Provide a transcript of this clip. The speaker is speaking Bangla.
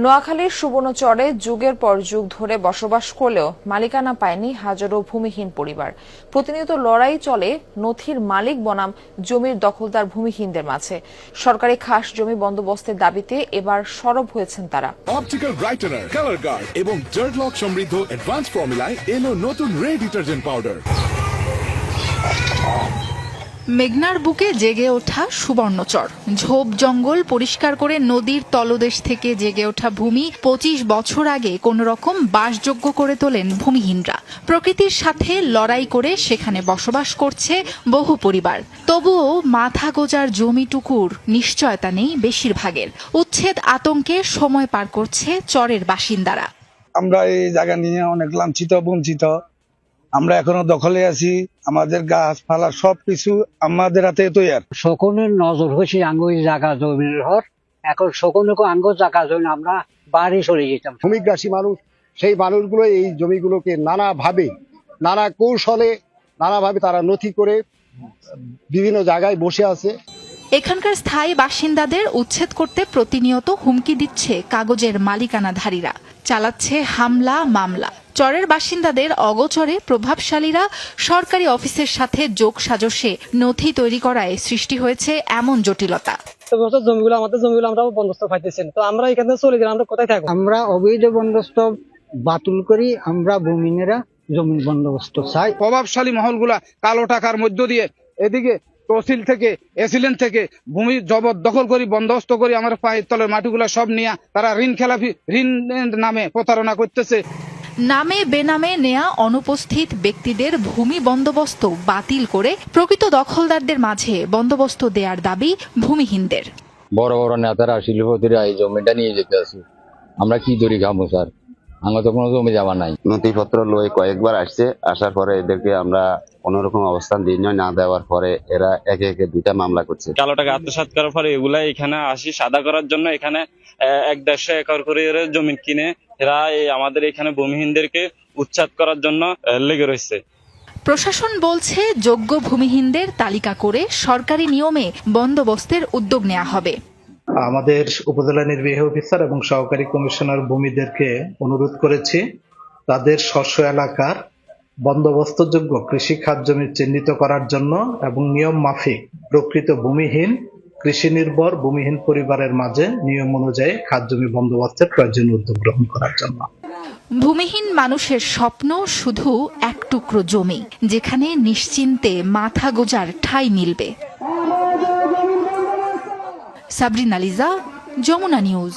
নোয়াখালীর সুবর্ণচরে যুগের পর যুগ ধরে বসবাস করলেও মালিকানা পায়নি হাজারো ভূমিহীন পরিবার। প্রতিনিয়ত লড়াই চলে নথির মালিক বনাম জমির দখলদার ভূমিহীনদের মাঝে। সরকারি খাস জমি বন্দোবস্তের দাবিতে এবার সরব হয়েছেন তারা। অপটিক্যাল ব্রাইটেনার, কালার গার্ড এবং জার্টলক সমৃদ্ধ অ্যাডভান্স ফর্মুলায় এলো নতুন রে ডিটারজেন্ট পাউডার। মেঘনার বুকে জেগে ওঠা সুবর্ণচর, ঝোপ জঙ্গল পরিষ্কার করে নদীর তলদেশ থেকে জেগে ওঠা ভূমি ২৫ বছর আগে কোন রকম বাসযোগ্য করে তোলেন ভূমিহীনরা। প্রকৃতির সাথে লড়াই করে সেখানে বসবাস করছে বহু পরিবার। তবুও মাথা গোজার জমিটুকুর নিশ্চয়তা নেই বেশিরভাগের। উচ্ছেদ আতঙ্কে সময় পার করছে চরের বাসিন্দারা। আমরা এই জায়গা নিয়ে অনেক লাঞ্ছিত বঞ্চিত। আমরা এখনো দখলে আছি। আমাদের গাছপালা সবকিছু আমাদের হাতে তৈরি। সকলের নজর হয়েছে আঙ্গুই জায়গা জমির হর। এখন সকলকে আঙ্গ জায়গা জমি আমরা বাড়ি চলে যেতাম। ভূমিগ্রাসী মানুষ, সেই মানুষগুলো এই জমিগুলোকে নানাভাবে, নানা কৌশলে, নানাভাবে তারা নথি করে বিভিন্ন জায়গায় বসে আছে। এখানকার স্থায়ী বাসিন্দাদের উচ্ছেদ করতে প্রতিনিয়ত হুমকি দিচ্ছে কাগজের মালিকানাধারীরা, চালাচ্ছে হামলা মামলা। চরের বাসিন্দাদের অগোচরে প্রভাবশালীরা সরকারি অফিসের সাথে যোগসাজশে নথি তৈরি করায় সৃষ্টি হয়েছে এমন জটিলতা। আমাদের জমিগুলো আমরা বন্দোবস্ত পাইতেছেন, তো আমরা এখানে চলে গেলে আমরা কোথায় থাকবো? আমরা অবৈধ বন্দোবস্ত বাতিল করি, আমরা ভূমিহীনেরা জমির বন্দোবস্ত চাই। প্রভাবশালী মহলগুলা কালো টাকার মধ্য দিয়ে এদিকে তহসিল থেকে এসিলেন থেকে ভূমি জবরদখল করি, বন্দোবস্ত করি, আমার পায়ের তলের মাটিগুলা সব নিয়ে তারা ঋণ নামে প্রতারণা করতেছে। নামে বেনামে নেয়া অনুপস্থিত ব্যক্তিদের ভূমি বন্দোবস্ত বাতিল করে প্রকৃত দখলদারদের মাঝে বন্দোবস্ত দেওয়ার দাবি ভূমিহীনদের। বড় বড় নেতারা শিল্পপতিরা এই জমিটা নিয়ে যেতে আসে, আমরা কি দড়ি খাবো স্যার? আমরা তো কোনো জমি যাওয়া নাই। নথিপত্র লয়ে কয়েকবার আসছে, আসার পরে এদেরকে আমরা কোনোরকম অবস্থান নির্ণয় না দেওয়ার পরে এরা একে একে 2টা মামলা করছে। কালো টাকা আত্মসাৎ করার পরে এগুলা এখানে আসি সাদা করার জন্য এখানে ১-১৫০ একর করে জমি কিনে এরা আমাদের এখানে ভূমিহীনদেরকে উচ্ছেদ করার জন্য লেগে রয়েছে। প্রশাসন বলছে যোগ্য ভূমিহীনদের তালিকা করে সরকারি নিয়মে বন্দোবস্তের উদ্যোগ নেওয়া হবে। আমাদের উপজেলা নির্বাহী অফিসার এবং সহকারী কমিশনার ভূমিদেরকে অনুরোধ করেছি তাদের স্ব এলাকার বন্দোবস্তযোগ্য কৃষি খাত জমি চিহ্নিত করার জন্য এবং নিয়ম মাফিক প্রকৃত ভূমিহীন কৃষি নির্ভর ভূমিহীন পরিবারের মাঝে নিয়ম অনুযায়ী খাত জমি বন্দোবস্তের প্রয়োজনীয় উদ্যোগ গ্রহণ করার জন্য। ভূমিহীন মানুষের স্বপ্ন শুধু এক টুকরো জমি, যেখানে নিশ্চিন্তে মাথা গোজার ঠাঁই মিলবে। সাবরিনা লিজা, যমুনা নিউজ।